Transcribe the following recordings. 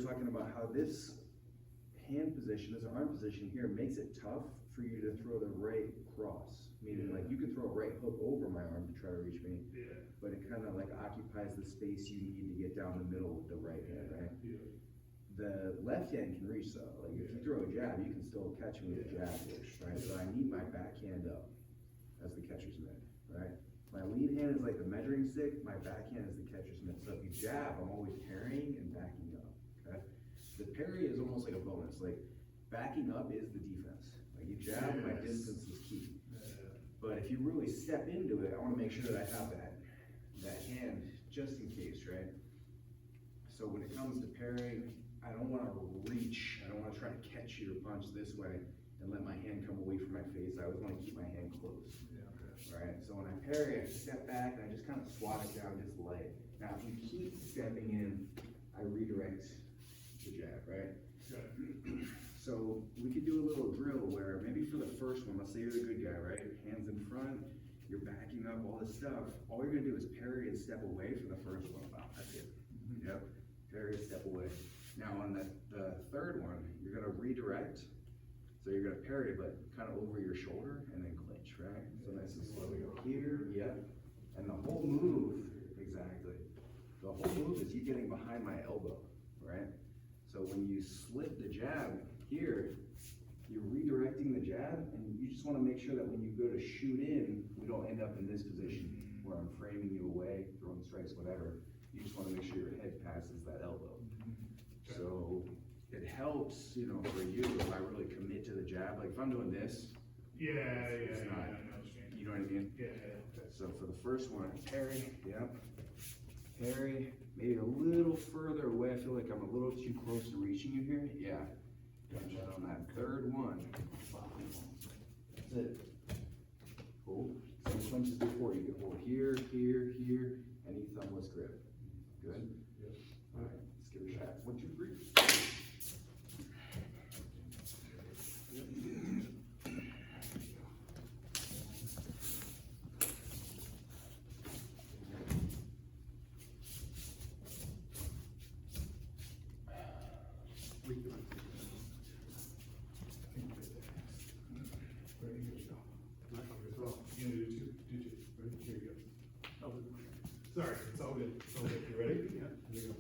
talking about how this hand position, this arm position here makes it tough for you to throw the right cross. Meaning like you can throw a right hook over my arm to try to reach me, but it kind of like occupies the space you need to get down the middle with the right hand, right? The left hand can reach though. Like if you throw a jab, you can still catch me with a jab, right? So I need my backhand up as the catcher's mitt, right? My lead hand is like the measuring stick, my backhand is the catcher's mitt. So if you jab, I'm always parrying and backing up, okay? The parry is almost like a bonus. Like backing up is the defense. Like you jab, my distance is key. But if you really step into it, I want to make sure that I have that hand just in case, right? So when it comes to parrying, I don't want to reach. I don't want to try to catch your punch this way and let my hand come away from my face. I always want to keep my hand close. Right? So when I parry, I step back and I just kind of swat it down just light. Now, if you keep stepping in, I redirect the jab, right? So we could do a little drill where maybe for the first one, let's say you're the good guy, right? Your hands in front, you're backing up, all this stuff. All you're gonna do is parry and step away for the first one. Wow, that's it. Yep, parry and step away. Now on the third one, you're gonna redirect. So you're gonna parry, but kind of over your shoulder and then clinch, right? So nice and slow. We go here, yep. And the whole move, exactly. The whole move is you getting behind my elbow, right? So when you slip the jab here, you're redirecting the jab, and you just wanna make sure that when you go to shoot in, we don't end up in this position where I'm framing you away, throwing strikes, whatever. You just wanna make sure your head passes that elbow. So it helps, you know, for you if I really commit to the jab. Like if I'm doing this, it's not, you know what I mean? So for the first one, parry, yep, parry, maybe a little further away. I feel like I'm a little too close to reaching you here. Yeah. And then on that third one, that's it. Cool. Same punches before. You can hold here, here, here, any thumbless grip. Good? All right, let's give it a shot. 1, 2, 3. Sorry, it's all good. It's all good. You ready? Yeah. Here we go.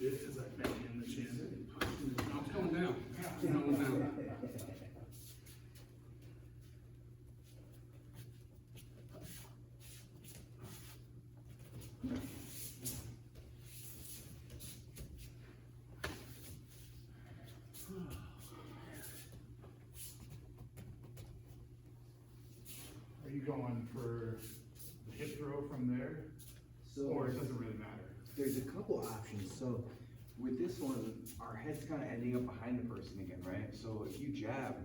Is that back in the chin? I'm coming down. Coming down. Are you going for the hip throw from there? So, Or it doesn't really matter? there's a couple options. So with this one, our head's kind of ending up behind the person again, right? So if you jab,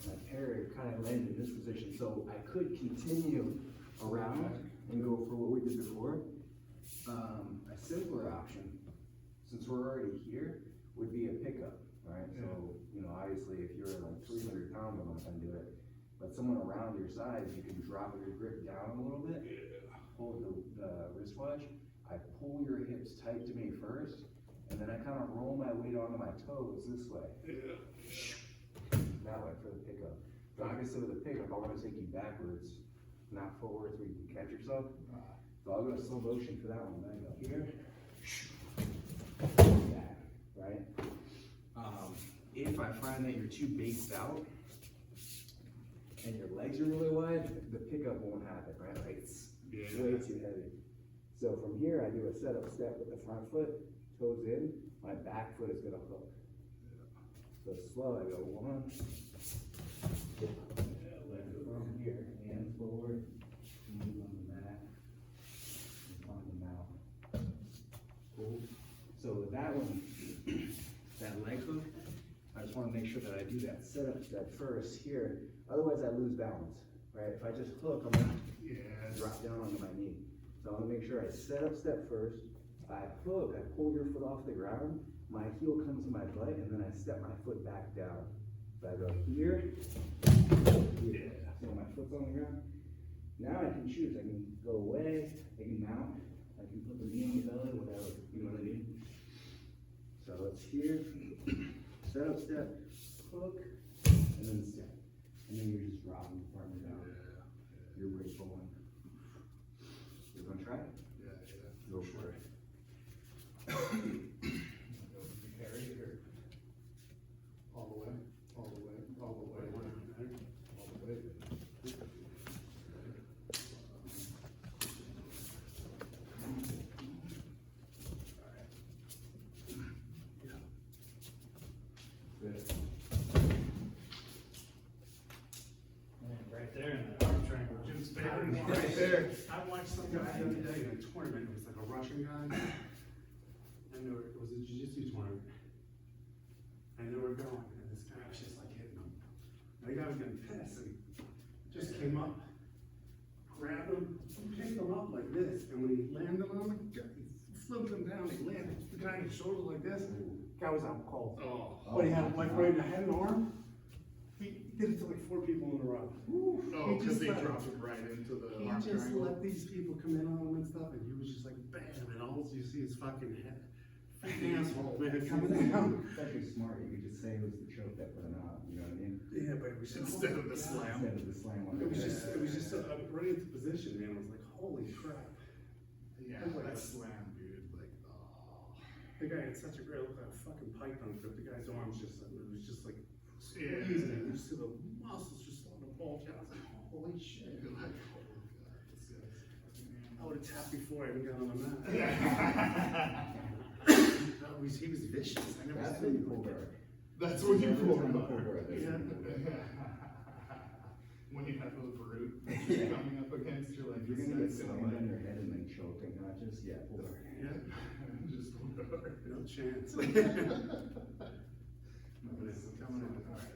my parry kind of landed in this position. So I could continue around and go for what we did before. A simpler option, since we're already here, would be a pickup, right? So, you know, obviously if you're like 300 pounds, I'm not gonna do it. But someone around your size, you can drop your grip down a little bit, hold the wristwatch. I pull your hips tight to me first, and then I kind of roll my weight onto my toes this way. That way for the pickup. But obviously with the pickup, I want to take you backwards not forwards where you can catch yourself. So I'll go slow motion for that one, then I go here. That, right? If I find that you're too based out and your legs are really wide, the pickup won't happen, right? Like it's way too heavy. So from here, I do a setup step with the front foot, toes in, my back foot is gonna hook. So slow, I go 1, leg from here, hands forward, move on the mat, on the mouth. Cool. So with that one, that leg hook, I just wanna make sure that I do that setup step first here, otherwise I lose balance, right? If I just hook, I'm gonna drop down onto my knee. So I wanna make sure I set up step first, I hook, I pull your foot off the ground, my heel comes to my butt, and then I step my foot back down. So I go here, here. So my foot's on the ground. Now I can choose, I can go away, I can mount, I can put the knee on the belly, whatever, you know what I mean? So it's here, set up step, hook, and then step. And then you're just dropping the partner down. You're right going. You're gonna try it? Yeah. Go for it. Carry it or all the way, all the way, all the way, all the way. Good. Right there in the arm triangle, Jim's favorite. Right there. I watched some guy the other day in a tournament, it was like a Russian guy, and it was a jiu-jitsu tournament. And they were going, and this guy was just like hitting him. And the guy was getting pissed, and just came up, grabbed him, picked him up like this, and when he landed on him, he flipped him down, he landed the guy on his shoulder like this, guy was out cold. Oh. But he had like right in the head and arm, he did it to like 4 people in a row. Oh, because they let- dropped it right into the He arm just triangle. let these people come in on him and stuff, and he was just like, bam, and all you see is fucking head. Fucking asshole, man, coming down. It's actually smart, you could just say it was the choke that put him out, you know what I mean? Yeah, but it was just. Instead of the slam. Instead of the slam on It was the just, right into position, man, I was like, holy crap. Yeah, that slam, dude, like, oh. The guy had such a great, look like a fucking python grip, the guy's arms just, it was just like Yeah. squeezing, you see the muscles just starting to bulge out, I was like, holy shit. You're like, oh my God, this guy's fucking I would've tapped before I even got on the mat. He was vicious, I never That's seen when you him pull like guard. That's when you pull Every time him you pull up. guard, that's when you pull guard. When you have a brute Yeah. coming up against, you're like, If you're this gonna get guy's slammed gonna on your head and then choked unconscious, yeah, pull guard. Yeah. just pull guard. No chance. Coming in, coming in. All right.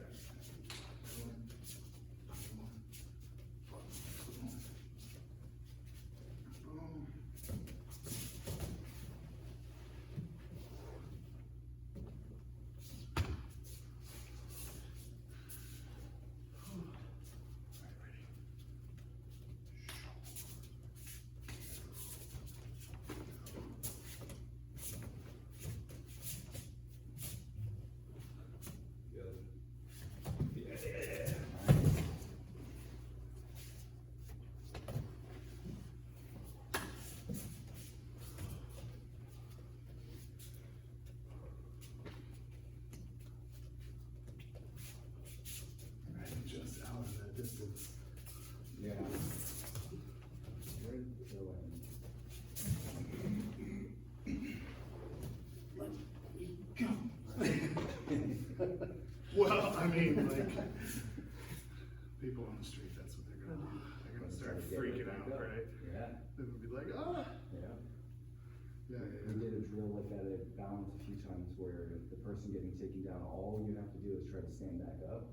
Just out of that distance. Yeah. Great killing. Well, I mean, like, people on the street, that's what they're gonna do. They're gonna start freaking out, right? Yeah, They're gonna be like, ah. yeah. Yeah, We did a drill like that at Balance a few times where the person getting taken down, all you have to do is try to stand back up.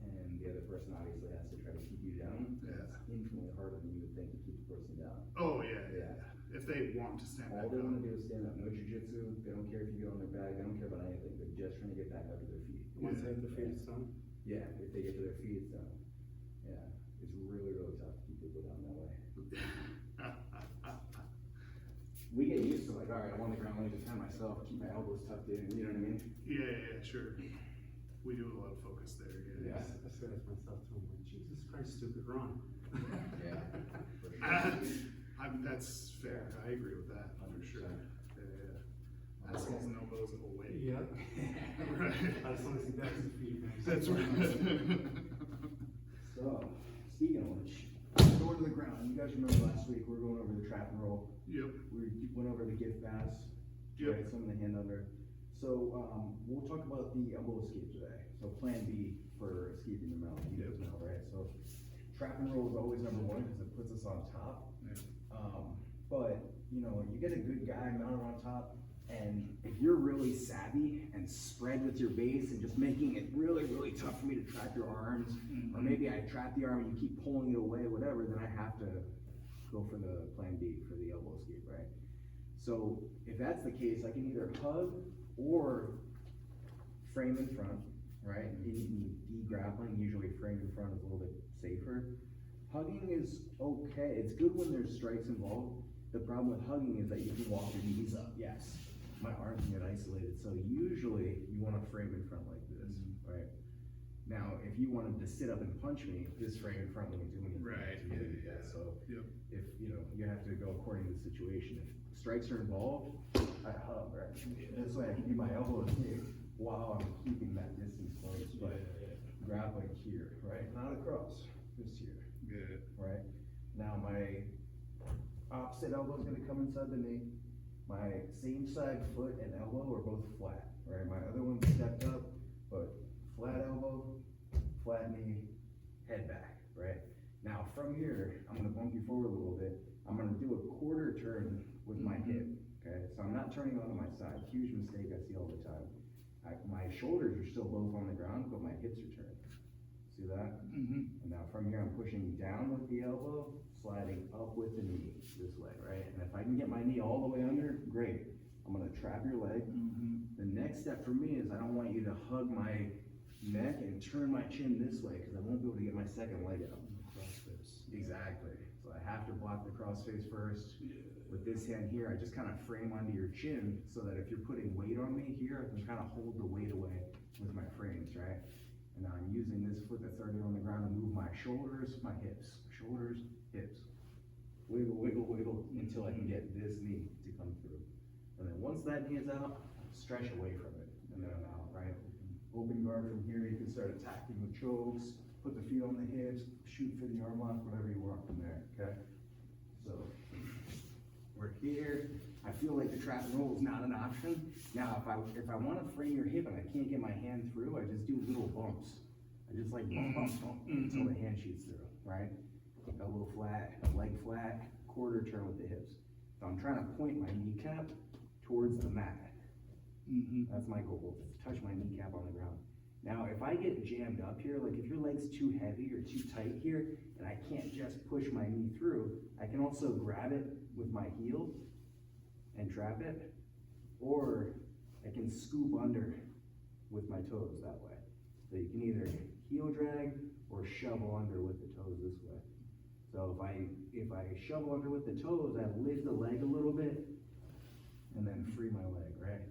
And the other person obviously has to try to keep you down. Yeah. It's infinitely harder than you would think to keep the person down. Oh, yeah. If they want to stand All back they up. wanna do is stand up, no jujitsu, they don't care if you get on their back, they don't care about anything, they're just trying to get back up to their feet. Once they have the feet, it's done. Yeah, if they get to their feet, it's done. Yeah, it's really, really tough to keep people down that way. We get used to like, alright, I'm on the ground, let me defend myself, keep my elbows tucked in, you know what I mean? Yeah, sure. We do a lot of focus there, yeah. Yeah. I said to myself, too, I'm like, Jesus Christ, stupid Ron. Yeah. That's fair, I agree with that, for sure. 100%. Yeah. Assholes and elbows away. Yeah. Right. I just wanna see backs and feet. man. That's right. So, speaking of which, going to the ground, you guys remember last week, we were going over the trap and roll, Yep, we went over the gift pass, Yep. right, some of the hand under. So, we'll talk about the elbow escape today, so plan B for escaping the mountain, you guys know, right? So, trap and roll is always number one, because it puts us on top. yeah, But, you know, you get a good guy mounted on top, and if you're really savvy and spread with your base and just making it really, really tough for me to trap your arms, or maybe I trap the arm and you keep pulling it away, whatever, then I have to go for the plan B, for the elbow escape, right? So, if that's the case, I can either hug or frame in front, right? De-grappling, usually frame in front is a little bit safer. Hugging is okay, it's good when there's strikes involved. The problem with hugging is that you can walk your knees up, yes. My arms can get isolated, so usually you wanna frame in front like this, right? Now, if you wanted to sit up and punch me, this frame in front wouldn't do anything. Right, to do yeah, that. So, yep. if, you know, you have to go according to the situation. If strikes are involved, I hug, right? This way I can do my elbow escape while I'm keeping that distance close, but grappling here, right? Not across, just here. Yeah. Right? Now my opposite elbow is gonna come inside the knee. My same side foot and elbow are both flat, right? My other one's stepped up, but flat elbow, flat knee, head back, right? Now from here, I'm gonna bump you forward a little bit. I'm gonna do a quarter turn with my hip, okay? So I'm not turning onto my side. Huge mistake I see all the time. My shoulders are still both on the ground, but my hips are turned. See that? Mm-hmm. And now from here, I'm pushing down with the elbow, sliding up with the knee this way, right? And if I can get my knee all the way under, great. I'm gonna trap your leg. Mm-hmm. The next step for me is I don't want you to hug my neck and turn my chin this way, because I won't be able to get my second leg out. Crossface. Exactly. So I have to block the crossface first. With this hand here, I just kind of frame onto your chin, so that if you're putting weight on me here, I can kind of hold the weight away with my frames, right? And now I'm using this foot that's already on the ground to move my shoulders, my hips, shoulders, hips. Wiggle, wiggle, wiggle, until I can get this knee to come through. And then once that knee is out, stretch away from it, and then I'm out, right? Open guard from here, you can start attacking with chokes, put the feet on the hips, shoot for the arm lock, whatever you want from there, okay? So, we're here. I feel like the trap and roll is not an option. Now, if I wanna frame your hip and I can't get my hand through, I just do little bumps. I just like bump, bump, bump, until the hand shoots through, right? Elbow flat, leg flat, quarter turn with the hips. So I'm trying to point my kneecap towards the mat. Mm-hmm. That's my goal, is to touch my kneecap on the ground. Now, if I get jammed up here, like if your leg's too heavy or too tight here, and I can't just push my knee through, I can also grab it with my heel and trap it, or I can scoop under with my toes that way. So you can either heel drag or shovel under with the toes this way. So if I shovel under with the toes, I lift the leg a little bit and then free my leg, right?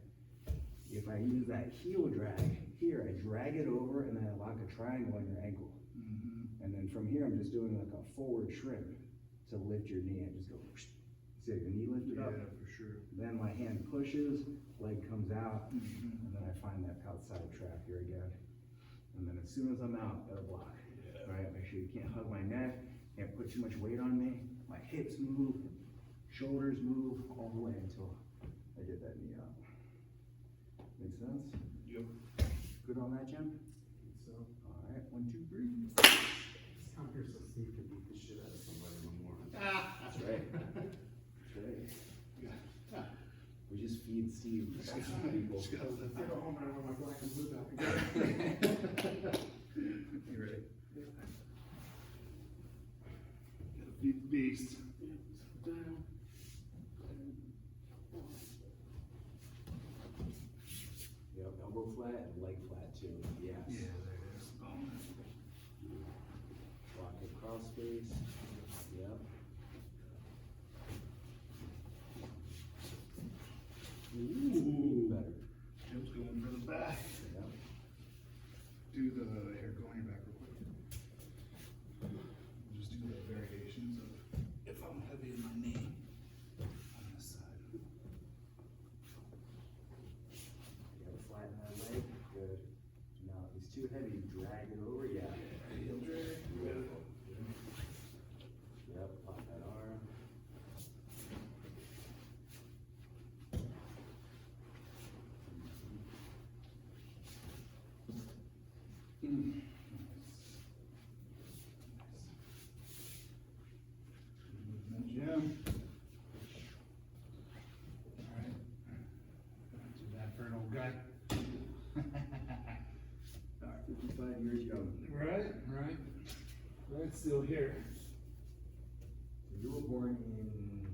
If I use that heel drag here, I drag it over and then I lock a triangle on your ankle. Mm-hmm. And then from here, I'm just doing like a forward shrimp to lift your knee and just go, see the knee lifted Yeah, up? for sure. Then my hand pushes, leg comes out, Mm-hmm. and then I find that outside trap here again. And then as soon as I'm out, gotta block, right? Make sure you can't hug my neck, can't put too much weight on me. My hips move, shoulders move, all the way until I get that knee out. Make sense? Yep. Good on that, Jim? So, All right, 1, 2, 3. it's not here so Steve can beat the shit out of somebody in the morning. That's right. That's right. Yeah. We just feed Steve people. Just gotta lift I it go up. home and I wear my black and blue back. You ready? Gotta feed the beast. Down. Yep, elbow flat and leg flat too, yes. Yeah, there it is. Block it cross face, yep. Ooh. Better, Jim's going for the back. yep. Do the, here, go on your back real quick. We'll just do the variations of, if I'm Movement, Jim. Alright. Not too bad for an old guy. 55 years young. Right, right. Right, still here. So you were born in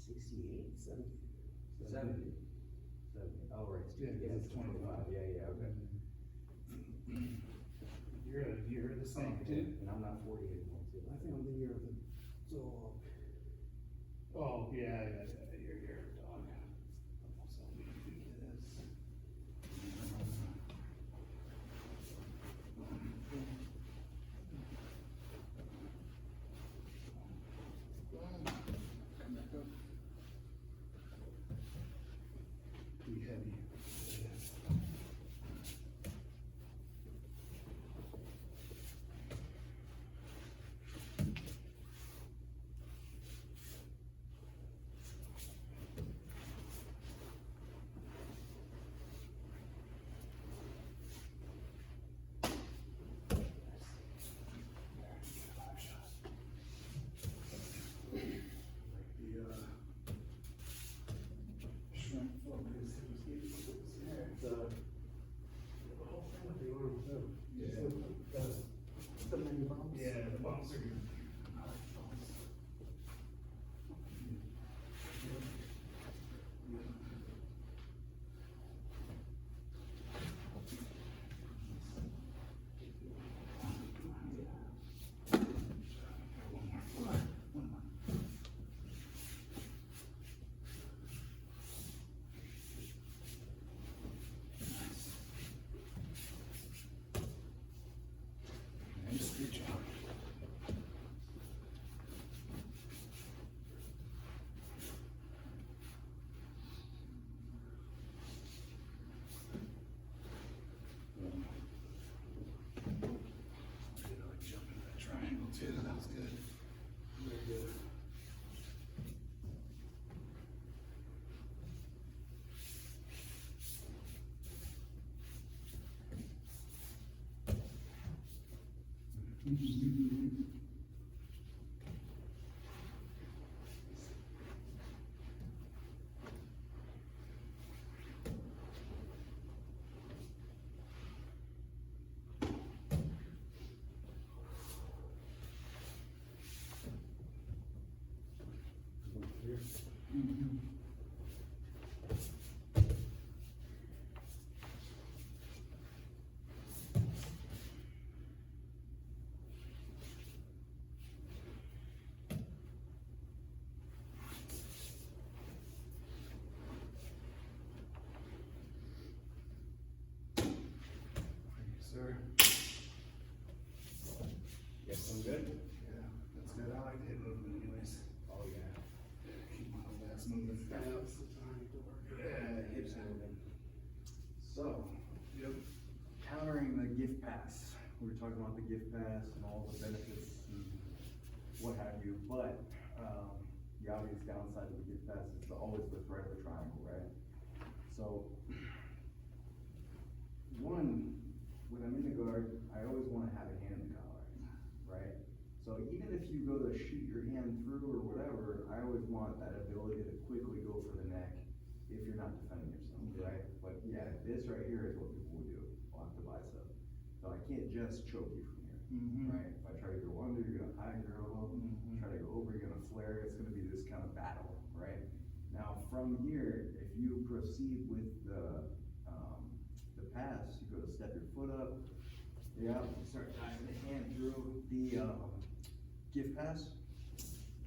68? 70? 70. Oh, right. Yeah, it's 25. Yeah, okay. You're a year the same, too. And I'm not 40 anymore, too. I think I'm the year of the dog. Oh, yeah, you're a dog. So we can do this. Come back up. Be heavy. Shrimp focus. The whole thing with the arm too. Yeah. The many bumps. Yeah, the bumps are good. Nice, good job. Jump into that triangle too, that was good. Very good. Sir. Yes, I'm good. Yeah, that's good. I like the hip movement anyways. Oh, yeah. Keep my whole ass moving. That's the time to work. Yeah, hips moving. So, Yep. countering the gift pass. We were talking about the gift pass and all the benefits and what have you, but, the obvious downside of the gift pass is always the threat of the triangle, right? So, one, when I'm in the guard, I always wanna have a hand in the collar, right? So even if you go to shoot your hand through or whatever, I always want that ability to quickly go for the neck if you're not defending yourself, right? But yeah, this right here is what people would do, lock the bicep. So I can't just choke you from here, Mhm. right? If I try to go under, you're gonna high girl up, try to go over, you're gonna flare, it's gonna be this kind of battle, right? Now, from here, if you proceed with the pass, you go to step your foot up, yeah, you start diving the hand through the, gift pass.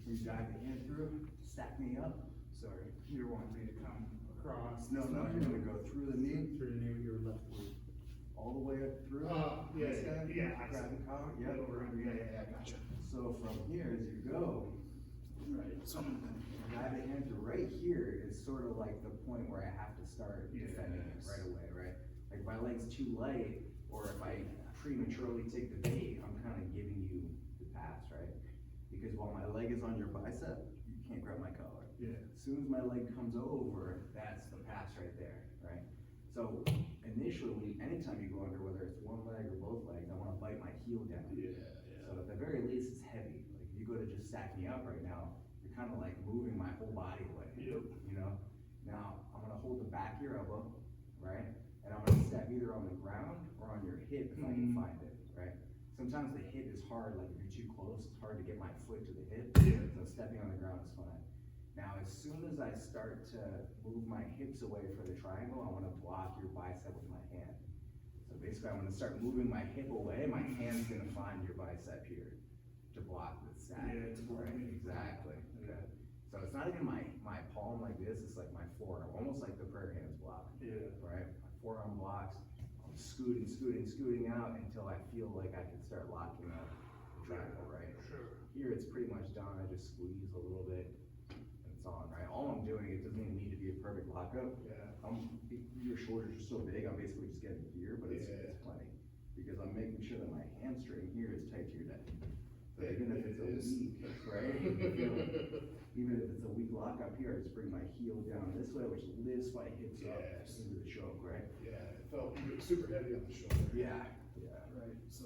You dive the hand through, stack me up. Sorry, you're wanting me to come across? No, you're gonna go through the knee, Through the knee, your left one. all the way up through. Yeah, This guy, yeah, I grab see. the collar, Yeah, yep. over under, yeah, gotcha. So from here, as you go, Right, so I'm dive the hand through right here is sort of like the point where I have to start defending it Yes. right away, right? Like my leg's too light, or if I prematurely take the bait, I'm kind of giving you the pass, right? Because while my leg is on your bicep, you can't grab my collar. Yeah. As soon as my leg comes over, that's the pass right there, right? So initially, anytime you go under, whether it's one leg or both legs, I wanna bite my heel down. Yeah, So at the very least, it's heavy. Like if you go to just stack me up right now, you're kind of like moving my whole body away. Yep. You know? Now, I'm gonna hold the back of your elbow, right? And I'm gonna step either on the ground or on your hip if I can find it, right? Sometimes the hip is hard, like if you're too close, it's hard to get my foot to the hip. Yeah. So stepping on the ground is fine. Now, as soon as I start to move my hips away for the triangle, I wanna block your bicep with my hand. So basically, I'm gonna start moving my hip away, my hand's gonna find your bicep here to block the stack. Yeah, it's Right, blocking. exactly. Yeah. So it's not even my palm like this, it's like my forearm, almost like the prayer hands block, Yeah. right? My forearm blocks, I'm scooting out until I feel like I can start locking up the triangle, right? Sure. Here, it's pretty much done, I just squeeze a little bit, and it's on, right? All I'm doing, it doesn't even need to be a perfect lockup. Yeah. Your shoulders are so big, I'm basically just getting here, but it's Yeah. plenty. Because I'm making sure that my hamstring here is tight to your neck. So Yeah, even if it's it a is. weak, right? Even if it's a weak lockup here, I just bring my heel down this way, which lifts my hips up Yes. into the choke, right? Yeah, it felt super heavy on the shoulder. Yeah. Right, so.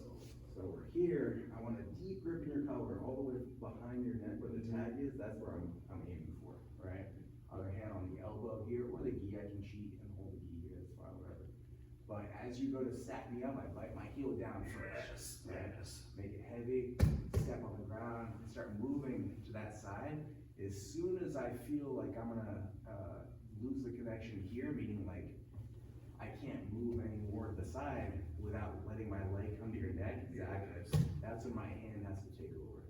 So we're here, I want a deep grip in your collar, all the way behind your neck where the tag is, that's where I'm aiming for, right? Other hand on the elbow here, or the gi, I can cheat and hold the gi here, it's fine, whatever. But as you go to stack me up, I bite my heel down first, right? Make it heavy, step on the ground, and start moving to that side. As soon as I feel like I'm gonna, lose the connection here, meaning like, I can't move anymore to the side without letting my leg come to your neck. Exactly. That's when my hand has to take over.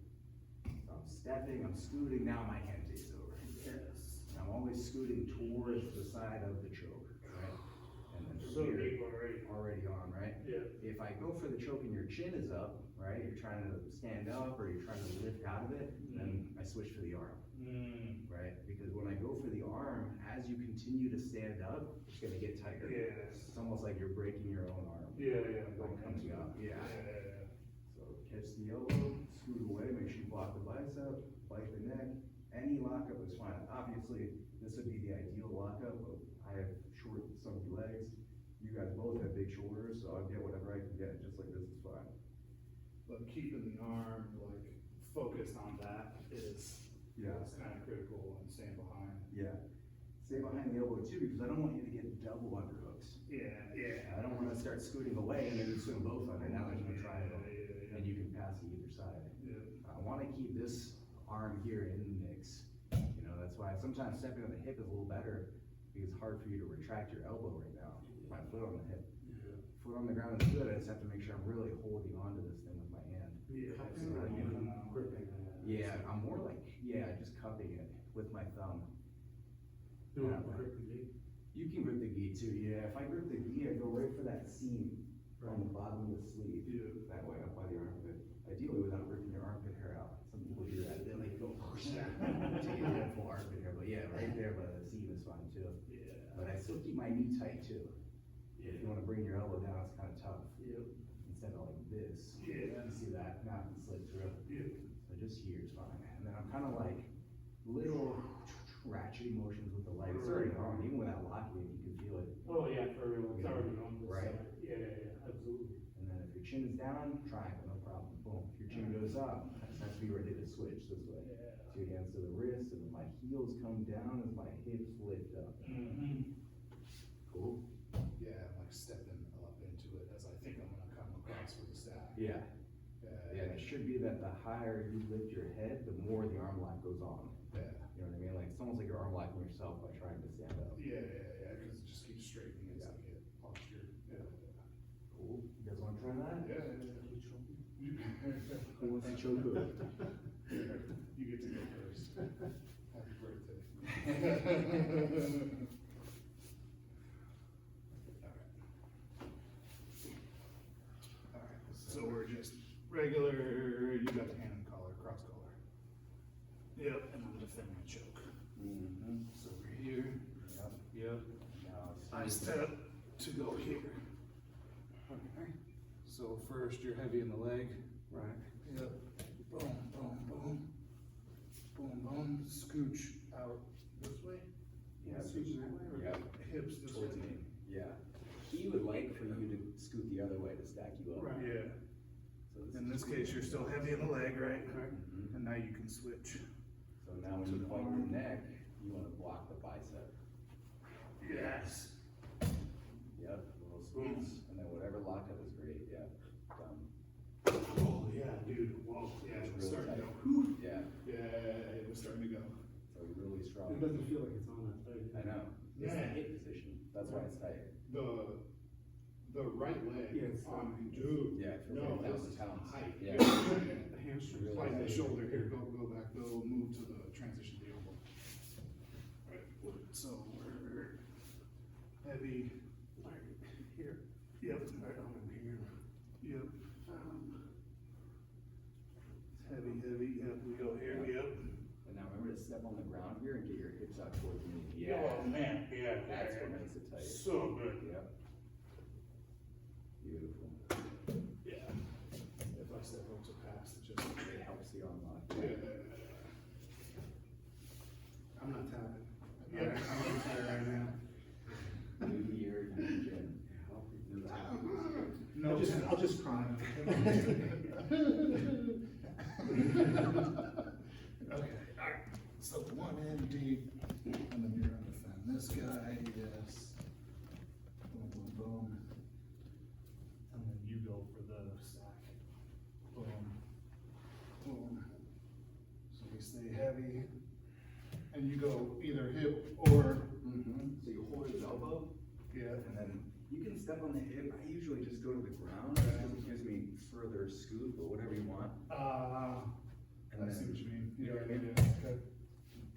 So I'm stepping, I'm scooting, now my hand takes over. Yes. And I'm always scooting towards the side of the choke, right? And then So from here, deep already. already on, right? Yeah. If I go for the choke and your chin is up, right, you're trying to stand up or you're trying to lift out of it, then I switch for the arm, right? Because when I go for the arm, as you continue to stand up, it's gonna get tighter. Yes. It's almost like you're breaking your own arm. Yeah, Like coming up, yeah. Yeah. So catch the elbow, scoot away, make sure you block the bicep, bite the neck. Any lockup is fine. Obviously, this would be the ideal lockup, but I have short, stumpy legs. You guys both have big shoulders, so I'll get whatever I can get, just like this is fine. But keeping the arm like focused on that is, Yeah. is kind of critical and staying behind. Yeah. Stay behind the elbow too, because I don't want you to get double underhooks. Yeah, yeah. I don't wanna start scooting away and then you swing both under, now there's no triangle. Yeah, And you can pass to either side. yeah. I wanna keep this arm here in the mix. You know, that's why sometimes stepping on the hip is a little better, because it's hard for you to retract your elbow right now. My foot on the hip. Yeah. Foot on the ground is good, I just have to make sure I'm really holding onto this thing with my hand. Yeah. So I can- Gripping. Yeah, I'm more like, just cupping it with my thumb. Doing Yeah. gripping. You can grip the gi too, yeah. If I grip the gi, I go right for that seam on the bottom of the sleeve. Yeah. That way, up by the armpit. Ideally, without ripping your armpit hair out. Some people do that, they like go, take a full armpit hair, but yeah, right there by the seam is fine too. Yeah. But I still keep my knee tight too. If you wanna bring your elbow down, it's kinda tough. Yep. Instead of like this. Yeah. You see that? Now I can slip through. Yeah. So just here is fine. And then I'm kinda like little ratcheting motions with the legs. It's already on, even without locking it, you can feel it. Oh, yeah, for real, it's already on this Right. side. Yeah, absolutely. And then if your chin is down, triangle, no problem, boom. If your chin goes up, that's when you're ready to switch this way. Yeah. Two hands to the wrist, and then my heels come down as my hips lift up. Mm-hmm. Cool? Yeah, I'm like stepping up into it as I think I'm gonna come across with the stack. Yeah. Yeah, and it should be that the higher you lift your head, the more the arm lock goes on. Yeah. You know what I mean? Like, it's almost like you're arm locking yourself by trying to stand up. Yeah, cause it just keeps straightening as I get posture. Yeah. Cool. You guys wanna try that? Yeah. Who wants to choke who? You get to go first. Happy birthday. Alright, so we're just regular, you got the hand and collar, cross collar. Yep, and I'm defending a choke. Mm-hmm. So we're here. Yep. Now, I step to go here. Okay. So first, you're heavy in the leg. Right. Yep. Boom, boom, boom. Boom, boom. Scooch out this way. Yeah. Scooch that way, or Yeah. hips this Towards way. me. Yeah. He would scoot the other way to stack you up. Right. Yeah. So In this case, you're still heavy in the leg, right? Right. Mhm. And now you can switch. So now when you fight the neck, you wanna block the bicep. Yes. Yep, little squeeze, and then whatever lockup is great, yeah, done. Oh, yeah, dude, whoa, yeah, It's it's really starting to tight. go. Whew. Yeah, Yeah, it was starting to go. so really strong. It doesn't feel like it's on that tight. I know, it's the Yeah. hip position, that's why it's tight. The right leg. Yeah, it's, Dude. Yeah, for No, 1,000 this is pounds. tight. Yeah. The hamstring. Really Like the tight. shoulder here, go back, go move to the transition to the elbow. Right, so we're heavy. Like here. Yep. Right on here. Yep. Heavy, yep, we go here, yep. And now remember to step on the ground here and get your hips out towards me. Oh, man, yeah. That's what makes it tight. So good. Yep. Beautiful. Yeah. If I step up to pass, it just. It helps the arm lock. Yeah. I'm not tapping. Yeah. I'm on fire right now. New year, new gym. No tapping. No, I'll just cry. Okay, alright, so one in deep, and then you're gonna defend this guy, yes. Boom, boom, boom. And then you go for the stack. Boom, boom. So we stay heavy, and you go either hip or, Mm-hmm, so you hold his elbow, yeah, and then you can step on the hip. I usually just go to the ground, because it gives me further scoop, but whatever you want. And I see then, what you mean. you know what I mean? Okay.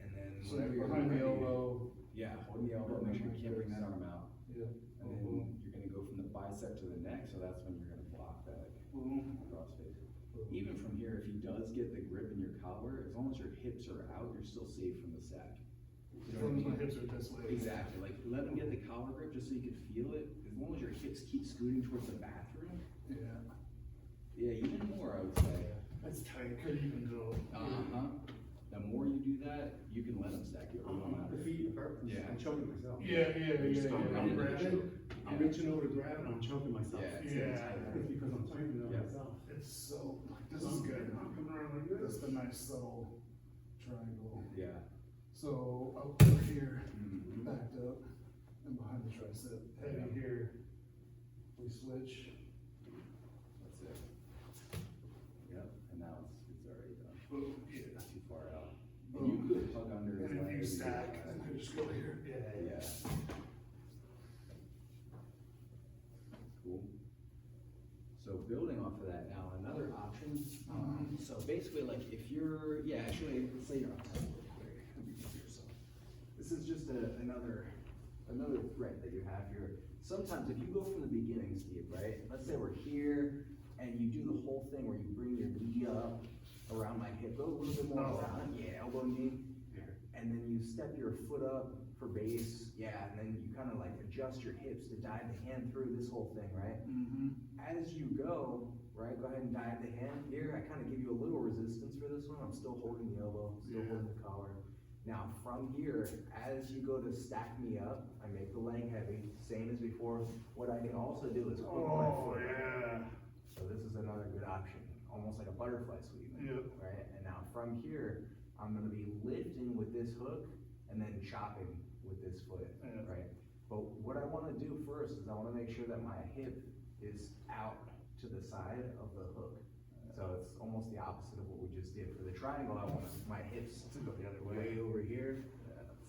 And then So whenever you're behind the ready- elbow. Yeah, hold the elbow, make sure you can't bring that arm out. Yeah. And then you're gonna go from the bicep to the neck, so that's when you're gonna block that Boom. crossface. Even from here, if he does get the grip in your collar, as long as your hips are out, you're still safe from the sack. You know what I As long as my mean? hips are this way. Exactly, like let him get the collar grip just so you can feel it, as long as your hips keep scooting towards the bathroom. Yeah. Yeah, even more, I would say. That's tight, could even go. Uh-huh. The more you do that, you can let him stack you, it won't matter. The feet hurt. Yeah. I'm choking myself. Yeah. I'm grabbing, I'm reaching over to grab it, I'm choking myself. Yeah, it's Yeah. It's because I'm tightening it Yeah. myself. It's so, this is good. I'm coming around like this. That's the nice subtle triangle. Yeah. So up over here, Mhm. backed up, and behind the tricep, heavy Yeah. here. We switch. That's it. Yep, and now it's already done. Boom, yeah. It's too far out. And you could hug under his And if leg. you and do stack, that. then I just go here. Yeah. Cool. So building off of that now, another option, so basically like if you're, yeah, actually, let's say you're on top of it, let me do yourself. This is just another threat that you have here. Sometimes if you go from the beginning, Steve, right? Let's say we're here and you do the whole thing where you bring your knee up around my hip, go a little bit more around, yeah, elbow knee. And then you step your foot up for base, yeah, and then you kind of like adjust your hips to dive the hand through this whole thing, right? Mm-hmm. As you go, right, go ahead and dive the hand. Here, I kind of give you a little resistance for this one. I'm still holding the elbow, still Yeah. holding the collar. Now, from here, as you go to stack me up, I make the leg heavy, same as before. What I can also do is hook my Oh, foot. yeah. So this is another good option, almost like a butterfly sweep. Yep. Right, and now from here, I'm gonna be lifting with this hook and then chopping with this foot, Yeah. right? But what I wanna do first is I wanna make sure that my hip is out to the side of the hook. So it's almost the opposite of what we just did. For the triangle, I want my hips to go the other way over here.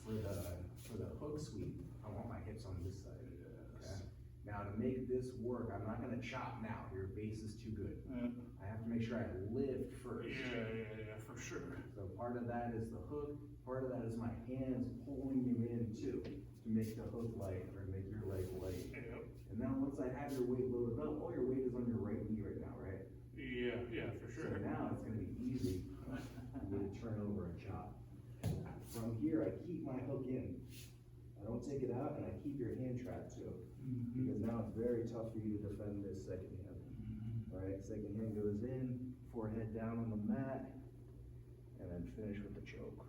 For the hook sweep, I want my hips on this side. Okay? Now to make this work, I'm not gonna chop now. Your base is too good. Yeah, I have to make sure I lift first. yeah, for sure. So part of that is the hook, part of that is my hands pulling you in too, to make the hook light or make your leg light. Yep. And then once I have your weight loaded up, all your weight is on your right knee right now, right? Yeah, for So now it's gonna be easy for me to turn over and chop. From here, I keep my hook in. I don't take it out and I keep your hand trapped too. Because now it's very tough for you to defend this second hand. Alright, second hand goes in, forehead down on the mat, and then finish with the choke.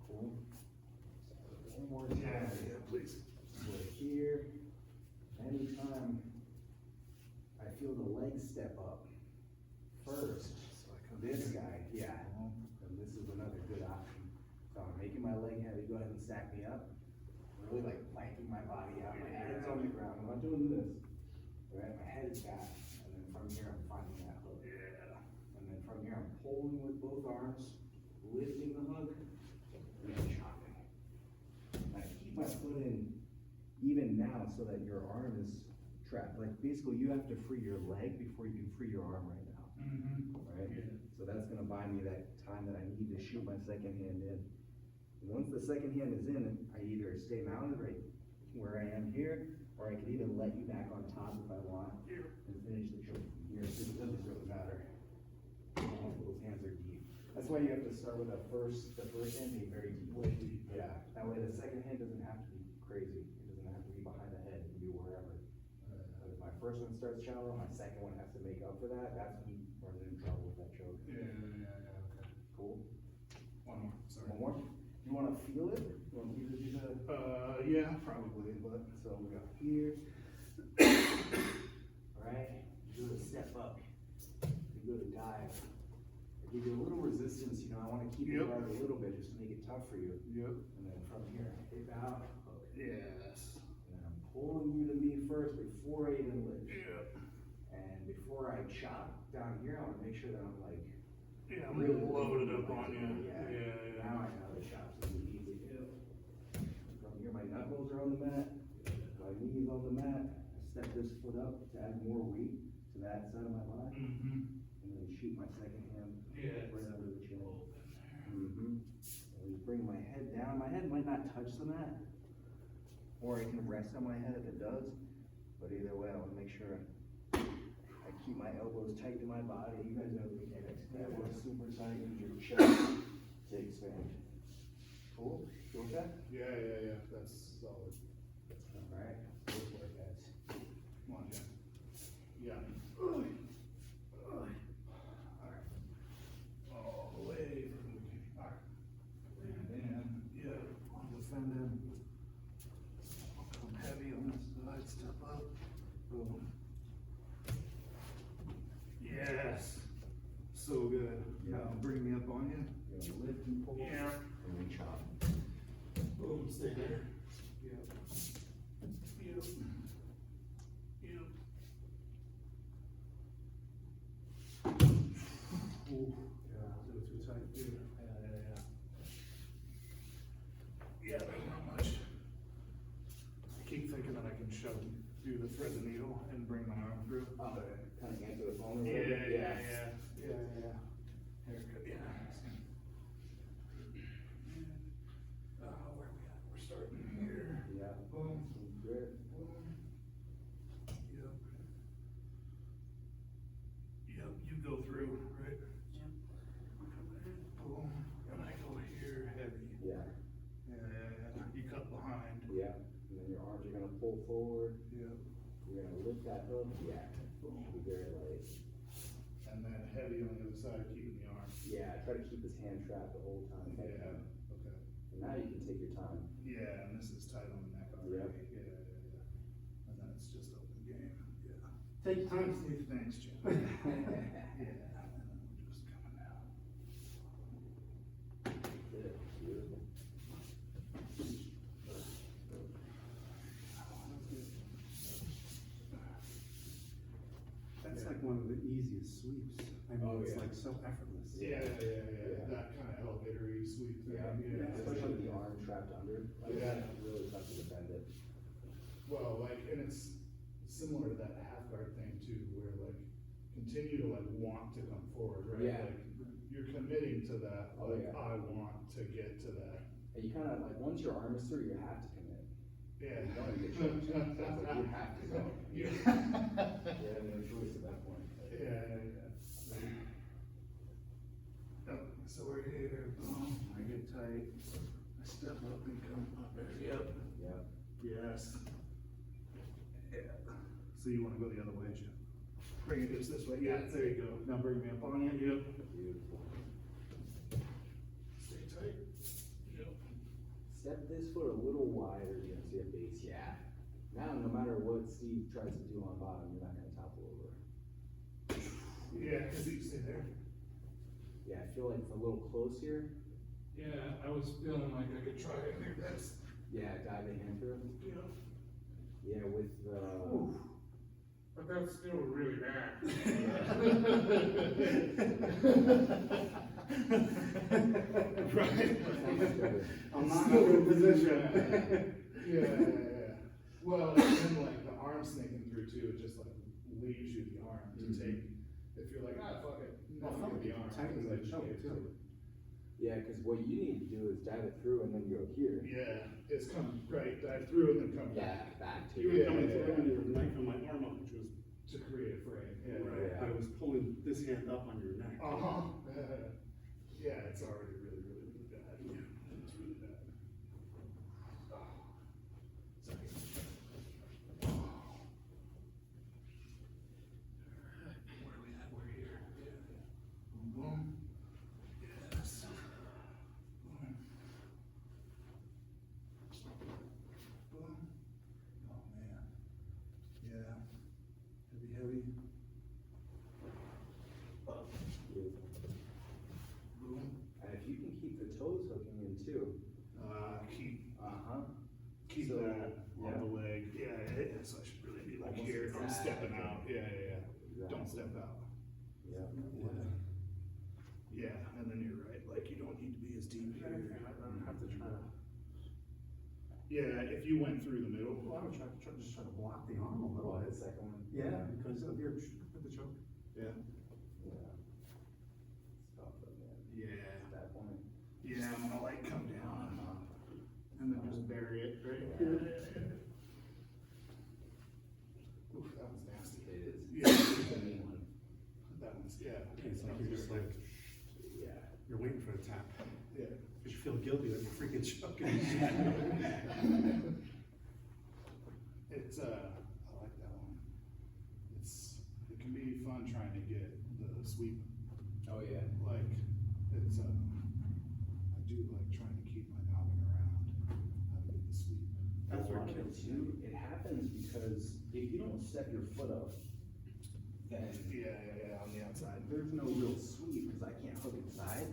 Cool. One more time. Yeah, please. We're here, This guy, yeah, and this is another good option. So I'm making my leg heavy, go ahead and stack me up. Really like planking my body out, my head's on the ground, I'm not doing this. Right, my head is back, and then from here I'm finding that hook. Yeah. And then from here I'm pulling with both arms, lifting the hook, and then chopping. And I keep my foot in even now so that your arm is trapped. Like basically you have to free your leg before you can free your arm right now, right? Yeah. So that's gonna buy me that time that I need to shoot my second hand in. Once the second hand is in, I either stay mounted right where I am here, or I could even let you back on top if I want, and finish the choke from here. So it doesn't really matter. Those hands are deep. That's why you have to start with the first hand being very deep. Way deep. Yeah, that way the second hand doesn't have to be crazy. It doesn't have to be behind the head, it can be wherever. But if my first one starts shallow, my second one has to make up for that, that's me running in trouble with that choke. Yeah, okay. Cool. One more, sorry. One more? You wanna feel it? You want me to do the, Yeah, probably, but. so we go here. Alright, do the step up. You go to dive. I give you a little resistance, you know, I wanna keep it Yep. right a little bit, just to make it tough for you. Yep. And then from here, hip out, hook. Yes. And then I'm pulling you to me first before I even lift. Yep. And before I chop down here, I wanna make sure that I'm like, Yeah, I'm really loaded lifting up on you. Yeah. Yeah. Now I know the chop's gonna be easy. From here, my knuckles are on the mat, my knees on the mat. I step this foot up to add more weight to that side of my body, Mm-hmm. and then shoot my second hand Yeah. right under the chin. Open there. And just bring my head down. My head might not touch the mat, or it can rest on my head if it does. But either way, I wanna make sure I keep my elbows tight to my body. You guys know the mechanics. Elbows super tight, use your chest to expand. Cool? Feel that? Yeah, that's solid. Alright, go for it, guys. Come on, Jen. Yeah. Alright. All the way from the beginning. Alright. And then, yeah, defend him. Come heavy on this side, step up. Boom. Yes. So good. Yeah. Now bring me up on you. You're gonna lift and pull, Yeah. and we chop. Boom, stay there. Yep. Yep. Yep. Ooh, yeah, a little too tight, dude. Yeah. Yeah, there's not much. I keep thinking that I can do the thread the needle and bring my arm through. Kinda answer the phone a Yeah, little bit? yeah. Haircut, yeah. Where we at? We're starting here. Yeah. Boom. Good. Boom. Yep. Yep, you go through, right? Yep. Boom, and I go here heavy. Yeah, Yeah. You cut behind. yeah. And then your arms are gonna pull forward. Yep. You're gonna lift that hook. Yeah. Be very light. And then heavy on the other side, keeping the arm. Yeah, try to keep his hand trapped the whole time. Yeah, okay. And now you can take your time. Yeah, and this is tight on the neck already. Yeah. And then it's just open game, yeah. Take your time, Steve, thanks, Jim. Yeah, and then we're just coming down. Good. Beautiful. That's like one of the easiest sweeps. I mean, Oh, it's yeah. like so effortless. Yeah, Yeah. that kind of elevatory sweep thing, Yeah, especially with the arm trapped under. Like, Yeah. it's really tough to defend it. Well, like, and it's similar to that half guard thing too, where like, continue to like want to come forward, right? Yeah. Like, you're committing to that, Oh, like, yeah. I want to get to that. And you kinda, like, once your arm is through, you have to commit. Yeah. You don't wanna get choked. So it's like you have to go. Yeah. You have no choice at that point. Yeah. Oh, so we're here, boom, I get tight, I step up and come up there, yep, Yeah. yes. Yeah, so you wanna go the other way, Jim? Bring it just this way, yeah, there you go, now bring me up on you, yep. Beautiful. Stay tight, yep. Step this foot a little wider against your base, yeah. Now, no matter what Steve tries to do on bottom, you're not gonna topple over. Yeah, cause you stay there. feel like it's a little close here. Yeah, I was feeling like I could try it here, that's. Yeah, diving in through. Yeah. Yeah, with, But that's still really bad. Right. I'm not in a good position. Yeah. Well, and then like the arm snaking through too, it just like leaves you the arm to take, if you're like, ah, fuck it, Well, I'll give the arm. technically because I choke shaved too. yeah, cause what you need to do is dive it through and then go here. Yeah, it's come, right, dive through and then come back Back to. You were Yeah, coming yeah, through yeah. and you were knifing my arm up, which was to create a frame, yeah. right, but it was pulling this hand up on your neck. Uh-huh, yeah, it's already really, really, really bad, it's really bad. Sorry. Where are we at? We're here. Yeah. Boom, boom. Yes. Boom. Boom. Oh, man. Yeah. Heavy, heavy. Boom. And if you can keep the toes hooking in too. Keep So, that on yeah. the leg. Yeah, it is. I should really be like Almost here. I'm stepping exactly. out. Yeah. Don't Exactly. step out. Yeah. Yeah, and then you're right. Like you don't need to be as deep I here. don't have to try to, Yeah, if you went through the middle. well, I would just try to block the arm a little Well, the bit. second one. Yeah, because of your, put the choke. Yeah. Yeah. Stop it, man. Yeah. That point. Yeah, I'm gonna like come down and then just bury it right Yeah. here. Oof, that was nasty. It is. Yeah. It's a mean one. That one's, yeah. It's like you're just like, Yeah. you're waiting for the tap, Yeah. because you feel guilty that you're freaking choking. It's, I like that one. It can be fun trying to get the sweep, Oh, yeah. like, it's, I do like trying to keep my noggin around how to get the sweep. That's A where lot it of kills too, it happens because if you don't step your foot up, then Yeah, on the outside. there's no real sweep, cause I can't hook inside.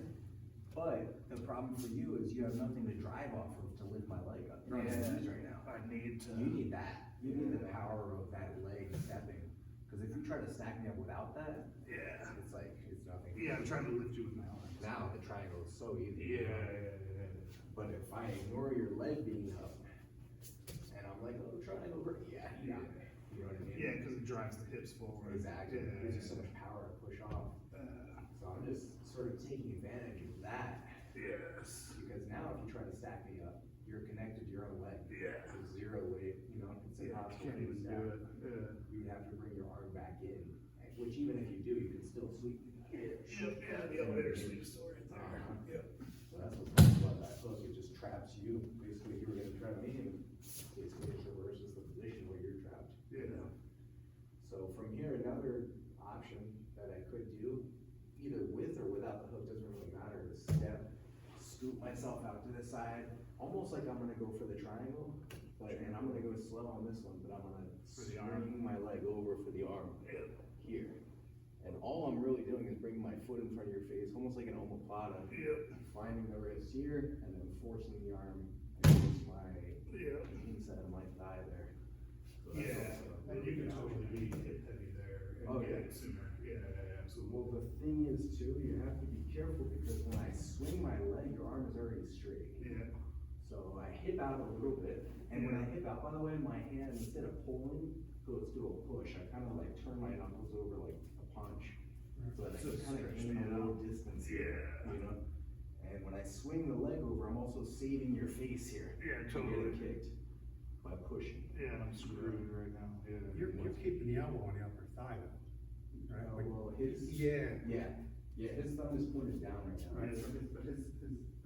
But the problem for you is you have nothing to drive off of to lift my leg up. You're on your knees right now. I need to. You need that, you need the power of that leg stepping, cause if you try to stack me up without that, Yeah. it's like, it's nothing. Yeah, I'm trying to lift you with my arms. Now the triangle is so easy. Yeah. But if I ignore your leg being up, and I'm like, oh, triangle, yeah, you got me, you know what I mean? Yeah, cause it drives the hips forward. Exactly, it gives you so Yeah. much power to push off, so I'm just sort of taking advantage of that, Yes. because now if you try to stack me up, you're connected to your own leg. Yeah. It's zero weight, you know, it's Yeah, impossible can't to even stack. do it. Yeah. You would have to bring your arm back in, which even if you do, you can still sweep. Yeah, the elevator sweep store right there. Uh-huh. Yep. So that's what's nice about that hook, it just traps you, basically you were gonna trap me, and basically it reverses the position where you're trapped. Yeah. So from here, another option that I could do, either with or without the hook, doesn't really matter, is step, scoop myself out to the side, almost like I'm gonna go for the triangle, but, and I'm gonna go slow on this one, but I'm gonna For the arm. swing my leg over for the arm, Yep. here. And all I'm really doing is bringing my foot in front of your face, almost like an omoplata, Yep. finding the wrist here, and then forcing the arm against my Yep. inside of my thigh there. So that's Yeah, also a and really you can good totally option. be hit heavy there Oh, and get yeah. it sooner. Yeah, Well, absolutely. the thing is too, you have to be careful because when I swing my leg, your arm is already straight. Yeah. So I hip out a little bit, and when I hip out, by the way, my hand, instead of pulling, goes to a push. I kind of like turn my knuckles over like a punch. So that I So can kind of stretch gain me a little out. distance Yeah. here, you know? And when I swing the leg over, I'm also saving your face here. Yeah, from totally. Getting kicked by pushing. Yeah, I'm screwed right now. Yeah. You're keeping the elbow on the upper thigh though, right? Like- Well, his. Yeah. Yeah, his thumb is pointed down right now. Right, so his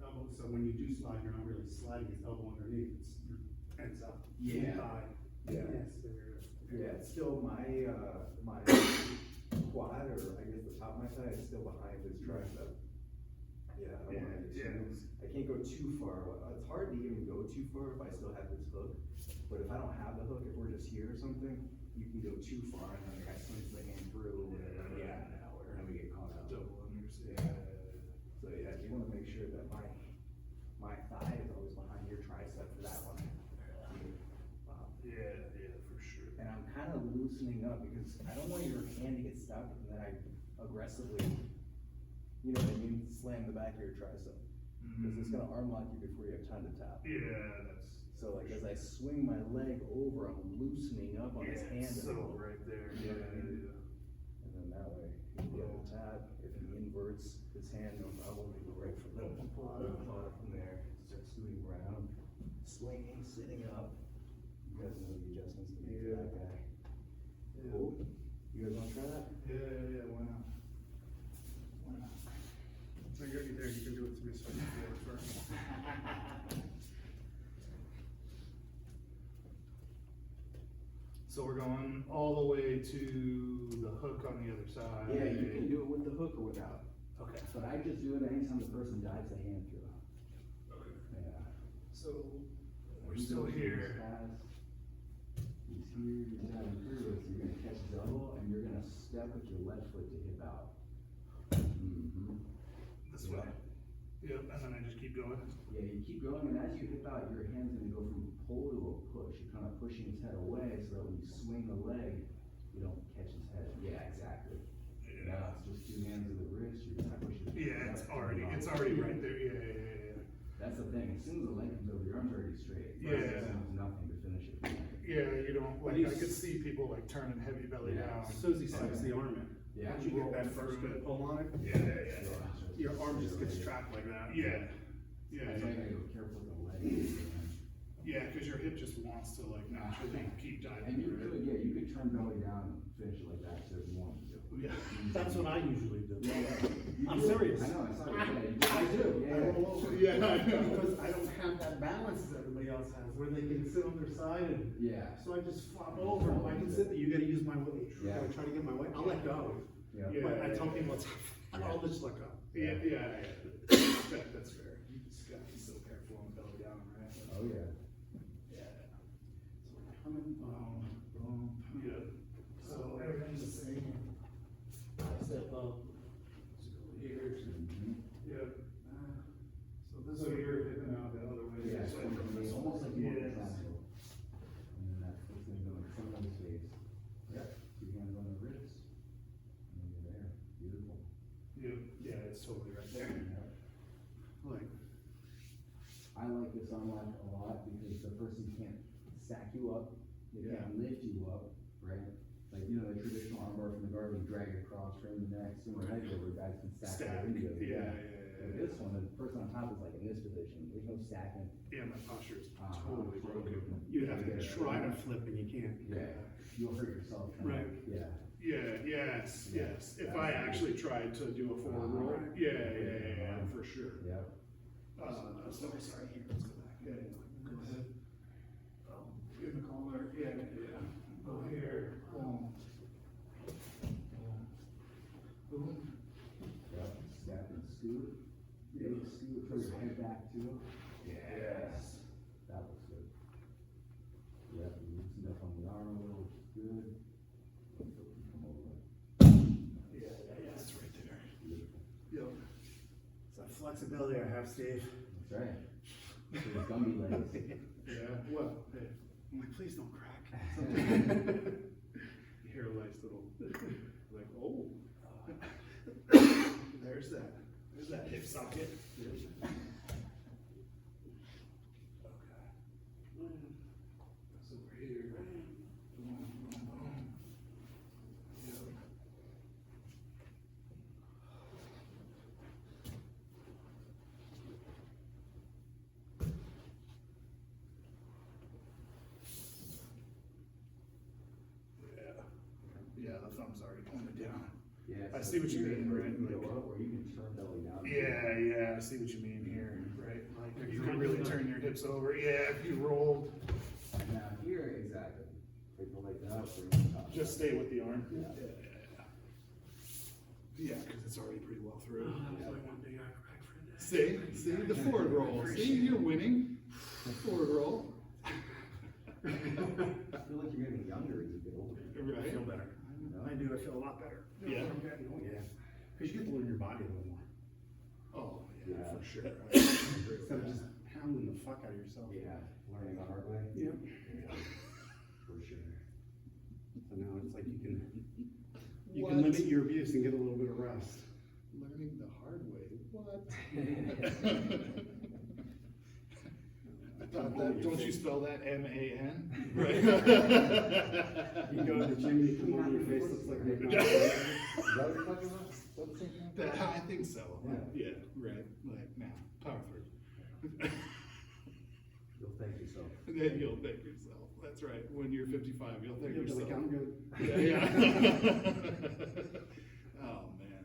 elbow, so when you do slide, you're not really sliding his elbow underneath, it's, your head's up. Yeah. Thigh. Yeah. Yes, there it is. Yeah, it's still my quad, or I guess the top of my thigh is still behind his tricep. Yeah, I don't wanna Yeah, get too, I can't go too far, it's hard to even go too far if I still have this hook. But if I don't have the hook, if we're just here or something, you can go too far and then the guy swings the hand through, and then we get caught out. Double unders. Yeah. my thigh is always behind your tricep for that one. Yeah, for sure. And I'm kind of loosening up because I don't want your hand to get stuck and then I aggressively, you know what I mean, slam the back of your tricep. Cause it's gonna arm lock you before you have time to tap. Yeah, that's. So like as I swing my leg over, I'm loosening up on his hand. So and right there, You know what I mean? yeah. And then that way, he'll be able to tap. If he inverts his hand, no problem, he go right from the bottom from there, starts moving around, swinging, sitting up. You guys know the adjustments to make for that guy. Yeah. Cool. You guys wanna try that? Yeah, why not? Why not? So you're there, you can do it to me so I can feel it first. So we're going all the way to the hook on the other side. Yeah, you can do it with the hook or without, Okay. but I just do it anytime the person dives the hand through. Okay. Yeah. So, we're He's still over here. He's here, he's diving through it, so you're gonna catch his elbow and you're gonna step with your left foot to hip out. Mm-hmm. This way. Yep, and then I just keep going. Yeah, you keep going, and as you hip out, your hand's gonna go from a pull to a push. You're kind of pushing his head away so that when you swing the leg, you don't catch his head. Yeah, exactly. Now it's just two hands of the wrist, you're gonna push it. Yeah, it's already right there, yeah. That's the thing, as soon as the leg comes over, your arm's already straight. Yeah. There's nothing to finish it. Yeah, you don't, But like, I he's- could see people like turning heavy belly Yeah. down. As soon as he sucks the arm in. Yeah. Once you get that first good pull on it, Yeah. your arm just gets trapped like that. Yeah, That's why you gotta go careful with the leg. yeah, cause your hip just wants to like naturally keep And diving. you could, yeah, you could turn belly down and finish it like that, so if you wanted to. Yeah. That's what I usually do. Yeah, yeah. You I'm do. serious. I know, I saw you, yeah, you do. I do, yeah. I roll over. Yeah, I know. Because I don't have that balance that everybody else has, where they can sit on their side and, Yeah, so I just flop over, if I can sit there, you gotta use my weight. Yeah. I try to get my weight, I'll let go. yeah. Yeah. But I tell people, I'll just let go. Yeah. That's fair. You just gotta be so careful on the belly down, right? Oh, yeah. Yeah. So we're coming, boom. Yeah. So everything's the same. Step up. Just go here. Mhm. Yeah. So this So is. you're hitting out the other way. Yeah, so it's almost like you want Yes. a triangle. And then that's what's gonna go in front of his face. Yeah. Two hands on the wrist. And then you're there, beautiful. Yeah, it's totally right there. Yeah. Like, I like this arm lock a lot because the person can't stack you up, they Yeah. can't lift you up, right? Like, you know, the traditional arm bar from the guard, you drag it across, frame the neck, swing the leg over, guys can stack stack. right into it. Yeah. Like this one, the person on top is like in this position, there's no stacking. Yeah, my posture is Uh-huh. totally broken. You have to Yeah. try to flip and you can't. Yeah, you'll hurt yourself trying Right. to, yeah. Yeah, yes. If I actually tried to do a forward roll, Uh-huh. yeah, for sure. Yeah. So sorry, here, let's go back. Yeah, go ahead. In the collar, yeah. Go here, boom. Boom. Yep, step and scoot, big scoot, throw your head back too. Yes. That looks good. Yep, you loosened up on the arm a little, which is good. Come over. Yeah, it's right there. Beautiful. Yep. It's that flexibility I have, Steve. That's right. So the gummy legs. Yeah, well, hey, I'm like, please don't crack. You hear a nice little, like, oh. There's that hip socket. Okay. That's over here. Boom, boom, boom. Yep. Yeah, the thumb's already pointed down. Yeah. I so see what you either mean, right, You can like- go up or you can turn belly down. Yeah, I see what you mean here, right? Like, you can really turn your hips over, yeah, if you rolled, Now here, exactly. If you go like that, bring it up. just stay with the arm. Yeah. Yeah, cause it's already pretty well through. One big acrobatic for this. See, the forward roll, see, you're winning, the forward roll. I feel like you're getting younger as you get older. I feel better. I do, I feel a lot better. Yeah. Oh, yeah. Cause you get to learn your body a little more. Oh, yeah, for sure. I agree with Instead of that. just pounding the fuck out of yourself. Yeah, learning the hard way. Yep. For sure. So now it's like you can What? limit your abuse and get a little bit of rest. Learning the hard way, what? I thought that, don't you spell that M-A-N? Right. You go to the gym, you come on, your face looks like you're not. Is that what you're talking about? Is that the same thing? I think so, Yeah. yeah, right, like, now, power through. You'll thank yourself. Then you'll thank yourself, that's right, when you're 55, you'll thank You'll be yourself. like, I'm good. Yeah. Oh, man.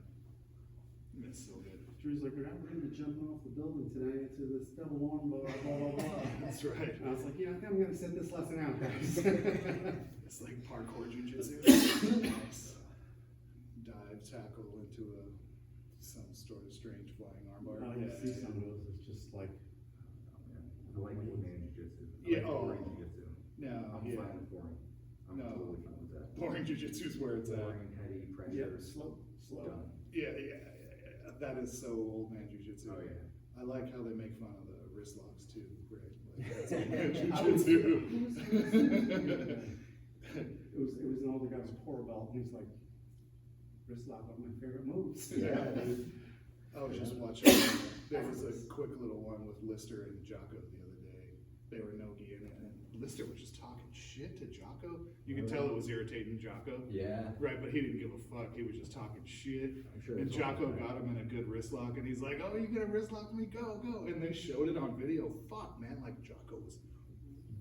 That's so good. Drew's like, we're gonna be jumping off the building today to this double arm bar, blah, blah, blah. That's right. And I was like, yeah, I think I'm gonna sit this lesson out, guys. It's like parkour jujitsu. Nice. Dive, tackle into some sort of strange flying armbar. Oh, you see some of those, it's just like, I like boring jujitsu. Yeah, I like oh. boring jujitsu. No, I'm yeah. fine with boring. I'm No. totally fine with that. Boring jujitsu is where it's at. Boring, heady, yeah, pressure. slow. Done. Yeah. That is so old man jujitsu. Oh, yeah. I like how they make fun of the wrist locks too, right? Like, that's old man jujitsu. It was an older guy with a core belt, and he's like, wrist lock, one of my favorite moves. Yeah. I was just watching, there was a quick little one with Lister and Jocko the other day. They were no-gi in it, and Lister was just talking shit to Jocko. You could tell it was irritating Jocko. Yeah. Right, but he didn't give a fuck, he was just talking shit. I'm sure And it's all Jocko right. got him in a good wrist lock, and he's like, oh, you gonna wrist lock me, go. And they showed it on video, fuck, man, like Jocko was,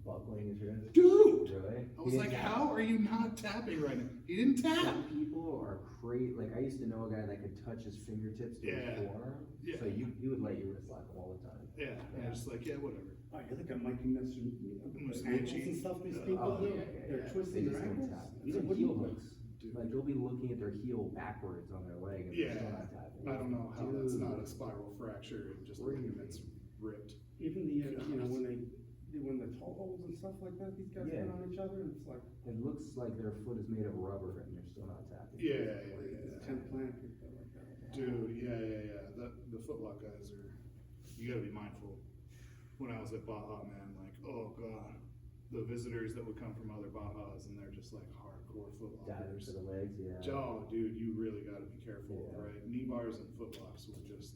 Buckling his wrist. dude! Really? I was like, how are you not tapping right now? He didn't tap! Some people are crazy. Like I used to know a guy that could touch his fingertips to Yeah. his forearm. Yeah. So you would let your wrist lock him all the time. Yeah, and I was just like, yeah, whatever. Oh, you're like a Mikey Messer, Musumeci. ankles and stuff these people Oh, do, yeah, yeah, they're yeah. twisting They their just don't ankles. tap. It's Even like, what do heel you- hooks. Dude. Like they'll be looking at their heel backwards on their leg and they're still not tapping. I don't know how that's not a Dude. spiral fracture and just Crazy. ligaments ripped. Even the, when the toe holds and stuff like that, these guys Yeah. put on each other, and it's like, It looks like their foot is made of rubber and they're still not tapping. Yeah. it's 10th planet people like that. Dude, yeah. The footlock guys are, you gotta be mindful. When I was at Baja, man, like, oh god, the visitors that would come from other Bajas and they're just like hardcore Diving footlockers. to the legs, yeah. Oh, dude, you really gotta be careful, Yeah. right? Knee bars and footlocks will just,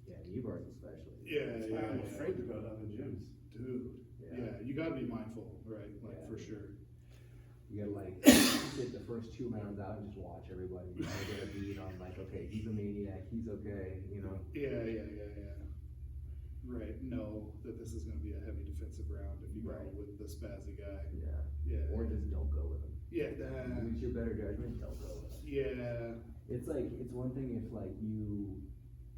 Yeah, knee bars especially. That's why I'm afraid to go to other gyms. dude, Yeah. yeah, you gotta be mindful, right? Like, Yeah. for sure. You gotta like sit the first 2 rounds out and just watch everybody. You know, get a beat on like, okay, he's a maniac, he's okay, you know. Yeah. Right, know that this is gonna be a heavy defensive round if you go Right. with the spazzy guy. Yeah. Yeah. Or just don't go with him. Yeah, that, Use your better judgment, don't go with him. yeah, It's like, it's one thing if like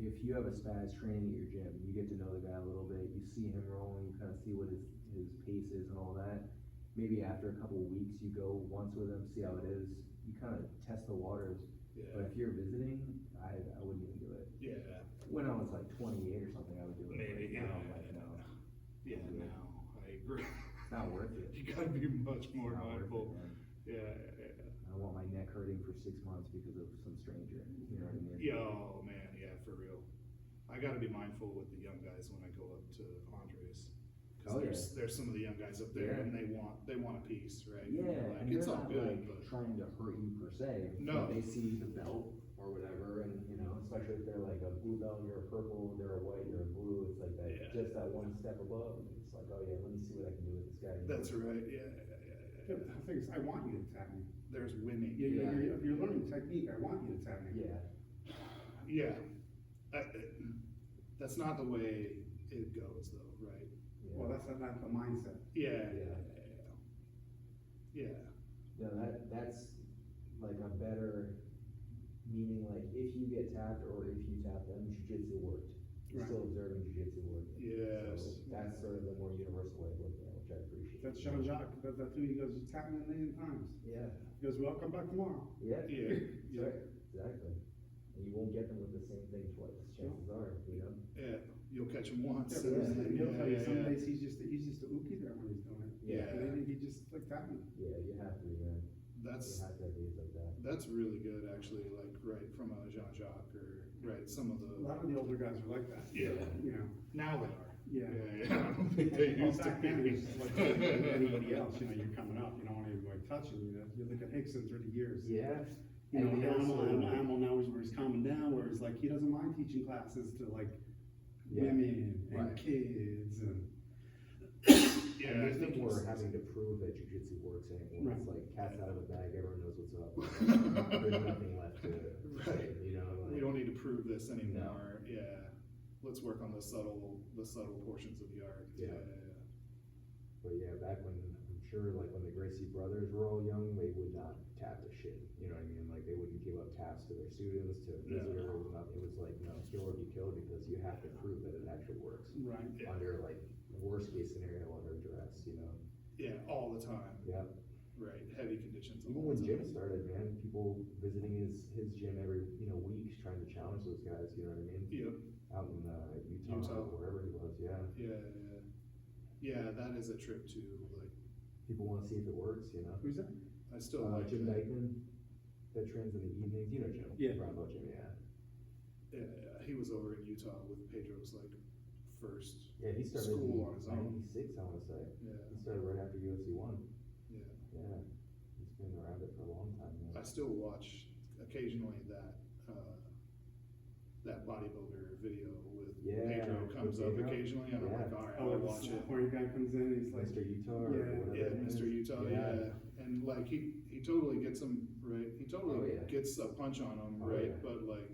if you have a spaz training at your gym, you get to know the guy a little bit, you see him rolling, you kinda see what his pace is and all that. Maybe after a couple of weeks, you go once with him, see how it is, you kinda test the waters. But yeah, if you're visiting, I wouldn't even do it. yeah. When I was like 28 or something, I would do it. Maybe, But now yeah. I'm like, no, Yeah, no, I agree. it's not worth it. You gotta be much more It's not worth it, mindful. man. Yeah. I don't want my neck hurting for 6 months because of some stranger, you know what I mean? Yo, man, yeah, for real. I gotta be mindful with the young guys when I go up to Andres. Oh, Cause there's some of the young guys up there Yeah. and they want a piece, right? Yeah, Like, and it's they're all not good, like but, trying to hurt you per se. No. But they see the belt or whatever, and you know, especially if they're like a blue belt, you're a purple, they're a white, you're a blue. It's like that, Yeah. just that one step above. It's like, oh yeah, let me see what I can do with this guy. you know? that's right, yeah. The thing is, I want you to tap me. There's winning. If you're learning technique, I want you to tap me. Yeah, Yeah. That's not the way it goes though, right? Well, yeah. that's not the mindset. Yeah. No, that's like a better, meaning like if you get tapped or if you tap them, jujitsu worked. You're Right. still observing jujitsu work. Yes. So that's sort of the more universal way of looking at it, which I appreciate. That's Jean Jacques, does that too, he goes, tap me a million times. Yeah, He goes, well, come back tomorrow. yeah. Yeah. That's right, exactly. And you won't get them with the same thing twice, chances are, you know? Yeah, you'll catch him once. Yeah, and then- he'll tell you some yeah. days he's just a ookie there when he's doing it. Yeah. And then he just like tap me. Yeah, you have to, man. You That's have to have days like that. really good, actually, like, right, from a Jean-Jacques or right, some of A the, lot of the older guys are like that. Yeah. You know, now they are. yeah. Yeah, I don't think they Well, used to back then, be. it was just like anybody else, you know, you're coming up, you don't want anybody touching you, you look at Hickson through the years. Yeah. You know, And he also- animal now is where he's calming down, where it's like, he doesn't mind teaching classes to like Yeah. women and Right. kids and. Yeah, And I there's think no more he's- having to prove that jujitsu works anymore. It's Right. like cat's out of the bag, everyone knows what's up. There's nothing left to Right. say, you know? We like- don't need to prove this anymore, yeah. Let's work on the subtle portions of the art. Yeah. Yeah. But yeah, back when, I'm sure, like, when the Gracie brothers were all young, they would not tap to shit, you know what I mean? Like, they wouldn't give up taps to their students, to Yeah. visitors, it was like, no, kill or be killed, because you have to prove that it actually works. Right. Yeah. Under, like, worst case scenario, under duress, you know? Yeah, all the time, Yeah. right, heavy conditions. Even all when the Jim time. started, man, people visiting his gym every, week, trying to challenge those guys, you know what I mean? Yep, Out in, Utah, Utah. or wherever he was, yeah. yeah, that is a trip too, like, People wanna see if it works, you know? Who's that? I still like Jim that. Dykeman, that trains in the evenings, you know Jim? Yeah. Bravo Jim, yeah. Yeah, he was over in Utah with Pedro's like first, Yeah, he started School in on his own. '96, I wanna say. yeah, He started right after UFC one. yeah. Yeah, he's been around it for a long time I now. still watch occasionally that bodybuilder video with Yeah, Pedro comes with up Pedro. occasionally, and I'm Yeah. like, alright, Oh, I'll the watch it. California guy comes in, he's like, Mr. Utah or Yeah, whatever. Yeah, it is. Mr. Utah, yeah, and like, he totally gets him, right, he Oh, totally yeah. gets a punch on him, Oh, right, yeah. but like,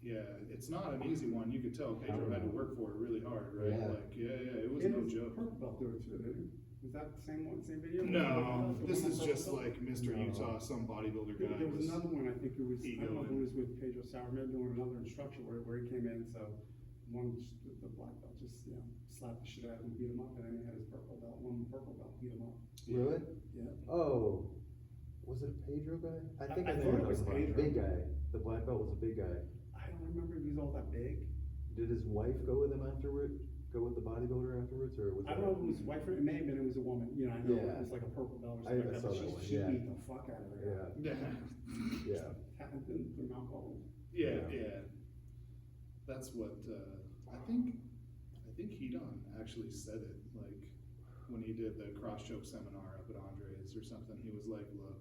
yeah, it's not an easy one, you could tell Pedro had to work for it really hard, right, Yeah. like, yeah, it was he no was joke. purple belt there too, didn't he? Was that the same one, same video? No, The this one is with just purple belt? like Mr. No. Utah, some bodybuilder guy There was was, another one, I think it was, I don't know if it Egoing. was with Pedro Sauerman doing another instructor where he came in, so the black belt just, slapped the shit out of him, beat him up, and then he had his purple belt, one purple belt, beat him up. Really? Yeah. Oh, was it a Pedro guy? I think I I know thought what it was you're talking about. Pedro. Big guy, the black belt was a big guy. I don't remember if he was all that big. Did his wife go with him afterward? Go with the bodybuilder afterwards, or was I that? don't know if it was his wife or it may have been, it was a woman, I know Yeah. it was like a purple belt or I something like that, saw but that one, she yeah. beat the fuck out of her. Yeah, yeah, yeah. Happened through alcohol. yeah, Yeah. yeah. That's what, I think Hedon actually said it, like, when he did the cross choke seminar up at Andres or something, he was like, look,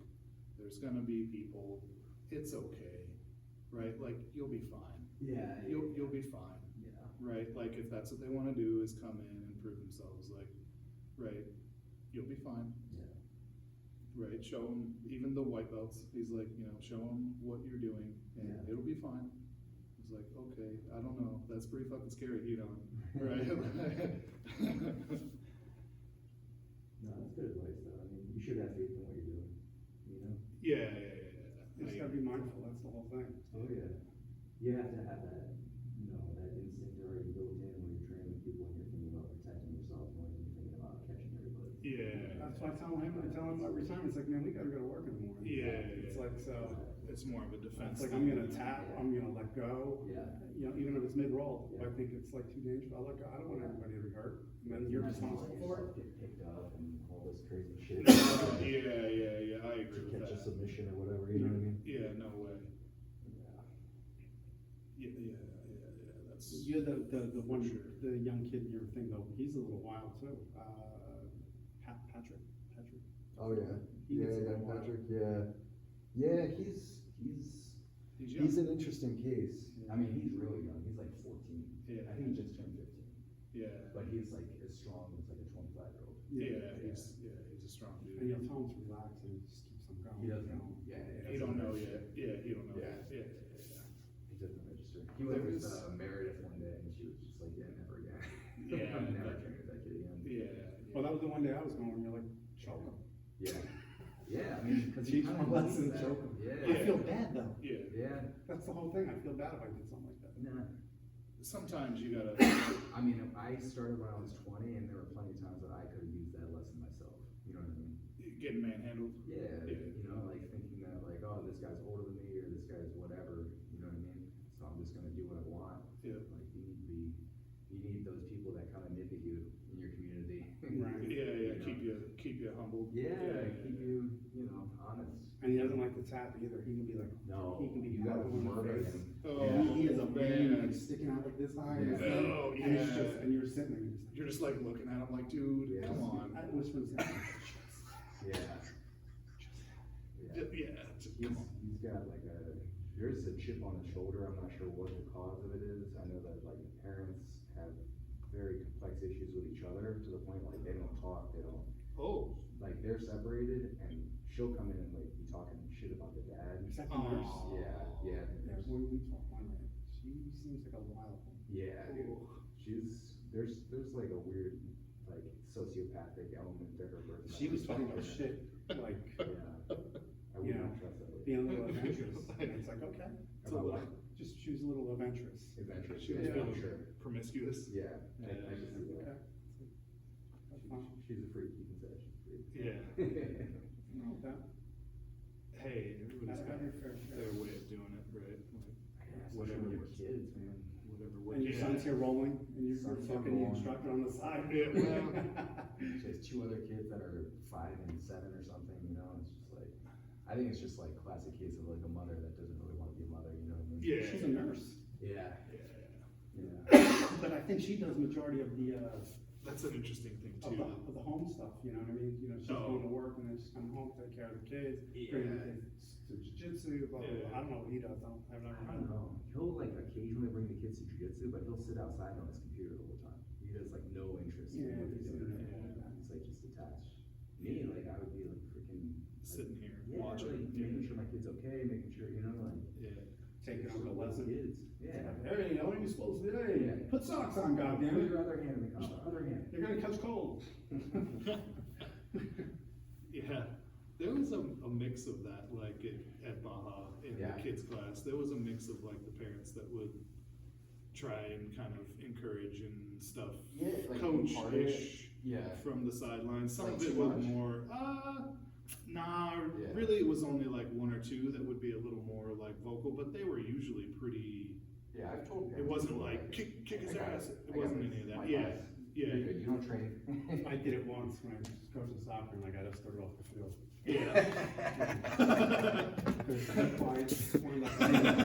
there's gonna be people, it's okay, right, like, you'll be fine, Yeah. you'll be fine, Yeah. right, like, if that's what they wanna do is come in and prove themselves, like, right, you'll be fine, Yeah. right, show them, even the white belts, he's like, show them what you're doing, and Yeah. it'll be fine. He's like, okay, I don't know, that's pretty fucking scary, right? No, that's good advice though. I mean, you should have faith in what you're doing, you know? Yeah. You just gotta be mindful, that's the whole thing. Oh, yeah. You have to have that, that instinct already built in when you're training people and you're thinking about protecting yourself more than you're thinking about catching everybody. Yeah, That's why I tell him every time, it's like, man, we gotta go to work in the morning. Yeah, It's yeah. like, so, it's more of a defense. it's like, I'm gonna tap, I'm gonna let go. Yeah. Even if it's mid-roll, if I Yeah. think it's like too dangerous, I'll let go, I don't want everybody to be hurt, and then you're responsible for it. Get picked up and all this crazy shit. Yeah, I agree with Catch a that. submission or whatever, you know what I mean? Yeah, no way. Yeah. Yeah, that's. You're the one, Sure. the young kid in your thing though, he's a little wild too, Patrick. Oh, yeah. He Yeah, gets a yeah, little wild. Patrick, yeah. Yeah, He's he's young. an interesting case. I mean, he's really young, he's like 14. Yeah. I think he just turned 15. Yeah, But he's like as strong as like a 25-year-old. yeah, he's a strong And dude. you'll tell him to relax and he just keeps on going. He doesn't, you know? yeah. He don't know yet, yeah, he don't know Yeah. yet, He doesn't register. He went with Meredith one day and she was just like, yeah, never again. Yeah. I'm never training with that kid again. Yeah. Well, that was the one day I was going, you're like, choke him. Yeah. Yeah, I mean, because Teach he him kind a of lesson, that. choke him. Yeah. I feel bad though. Yeah, Yeah. That's the whole thing, I feel bad if I did something like that. Nah. sometimes you gotta, I mean, I started when I was 20 and there were plenty of times that I could have used that lesson myself. You know what I mean? get manhandled. Yeah, Yeah. like thinking that like, oh, this guy's older than me or this guy's whatever, you know what I mean? So I'm just gonna do what I want. Yeah. Like you need those people that kind of nip at you in your community. Right. Yeah, You know? keep you humbled. Yeah, keep you, honest. And he doesn't like to tap either, he can be like, No, he can be you gotta horrible in the murder face. him. And he has a vein man. like sticking out like this high, and Yeah. his head, Oh, and it's yeah. just, and you're sitting there, and You're just like looking at him like, dude, Yeah. come on. I whisper in his head, Yeah. Yeah. Yeah, He's got like there's a chip on his shoulder, I'm not sure what the cause of it is, I know that like parents have very complex issues with each other, to the point like they don't talk, they don't, oh, like they're separated, and she'll come in and like be talking shit about the dad. is that the nurse? Aw. Yeah, Yeah, we talked one night, she seems like a wild one. yeah, dude. There's like a weird, like sociopathic element to her personality. She was talking about shit, like, Yeah. I would you know, not trust that lady. being a little adventurous, and it's like, okay, About what? just, she was a little adventurous. Adventurous, She yeah, was for feeling sure. promiscuous. Yeah, I can see Okay. that. That's fine. She's a freak, you can say she's a freak. Yeah. No, that, Hey, everybody's Gotta got have your fair share. their way of doing it, right? Like, Whatever Whatever your works. kids, man. whatever and works. your son's here rolling, and you're Son's here fucking the rolling. instructor on the side. Yeah, well. She has two other kids that are 5 and 7 or something, you know, it's just like, I think it's just like classic case of like a mother that doesn't really wanna be a mother, you know what I mean? Yeah. She's a nurse, Yeah, Yeah, yeah. but I think she does majority of the, that's an interesting thing too. of the home stuff, you know what I mean? You know, she's Oh. going to work and then she's coming home, take care of the kids, bring the kids to jujitsu, blah, blah, blah. Yeah. I don't know what he does, I've never I heard don't of him. know, he'll like occasionally bring the kids to jujitsu, but he'll sit outside on his computer the whole time. He has like no interest in Yeah, what he's he's doing. internet all the time. He's like just attached. Me, like I would be like freaking. Sitting here, Yeah, watching. like making sure my kid's okay, making sure, you know, like. Yeah. Taking just on the little lesson. Kids, yeah. Hey, how are you supposed to, hey, Yeah. put socks on, Put goddammit. your other hand in the collar, other hand. You're gonna catch cold. Yeah, there was a mix of that, like at Baja, in Yeah. the kids class, there was a mix of like the parents that would try and kind of encourage and stuff. Yeah, like, part of it, Coach-ish yeah. from the sidelines, some Like of it too was much? more, nah, Yeah. really it was only like one or two that would be a little more like vocal, but they were usually pretty, Yeah, I've told it parents wasn't before, like kick his I got ass, it. it I got wasn't this. any of that, My yeah, class. yeah. You're good, you don't train. I did it once when I was coaching soccer and I got escorted off the field. Yeah. Quiet, one of the-